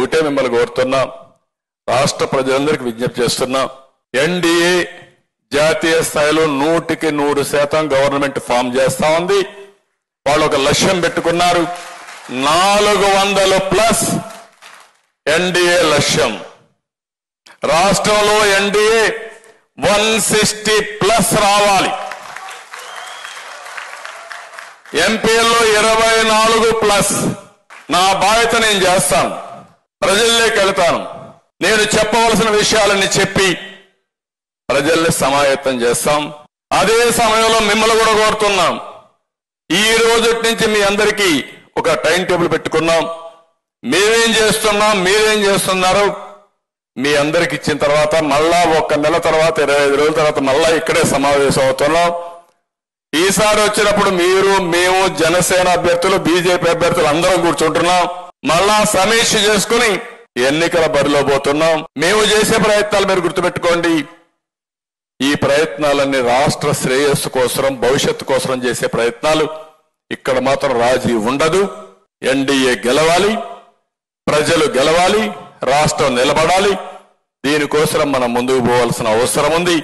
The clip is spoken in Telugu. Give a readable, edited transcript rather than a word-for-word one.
ఒకటే మిమ్మల్ని కోరుతున్నా, రాష్ట్ర ప్రజలందరికీ విజ్ఞప్తి చేస్తున్నా, ఎన్డీఏ జాతీయ స్థాయిలో 100% గవర్నమెంట్ ఫామ్ చేస్తా ఉంది. వాళ్ళు ఒక లక్ష్యం పెట్టుకున్నారు, 400+ ఎన్డీఏ లక్ష్యం. రాష్ట్రంలో ఎన్డీఏ 160+ రావాలి. ఎంపీల్లో 24+. నా బాధ్యత నేను చేస్తాను, ప్రజల్లోకి వెళ్తాను. నేను చెప్పవలసిన విషయాలన్నీ చెప్పి ప్రజల్ని సమాయత్తం చేస్తాం. అదే సమయంలో మిమ్మల్ని కూడా కోరుతున్నాం, ఈ రోజు నుంచి మీ అందరికీ ఒక టైం టేబుల్ పెట్టుకున్నాం. మేమేం చేస్తున్నాం, మీరేం చేస్తున్నారు, మీ అందరికి ఇచ్చిన తర్వాత మళ్ళా 1 నెల తర్వాత 25 రోజుల తర్వాత మళ్ళా ఇక్కడే సమావేశం అవుతున్నాం. ఈసారి వచ్చినప్పుడు మీరు, మేము, జనసేన అభ్యర్థులు, బీజేపీ అభ్యర్థులు అందరం కూర్చుంటున్నాం. మళ్ళా సమీక్ష చేసుకుని ఎన్నికల బరిలో పోతున్నాం. మేము చేసే ప్రయత్నాలు మీరు గుర్తుపెట్టుకోండి, ఈ ప్రయత్నాలన్నీ రాష్ట్ర శ్రేయస్సు కోసం, భవిష్యత్తు కోసం చేసే ప్రయత్నాలు. ఇక్కడ మాత్రం రాజీ ఉండదు. ఎన్డీఏ గెలవాలి, ప్రజలు గెలవాలి, రాష్ట్రం నిలబడాలి. దీనికోసం మనం ముందుకు పోవాల్సిన అవసరం ఉంది.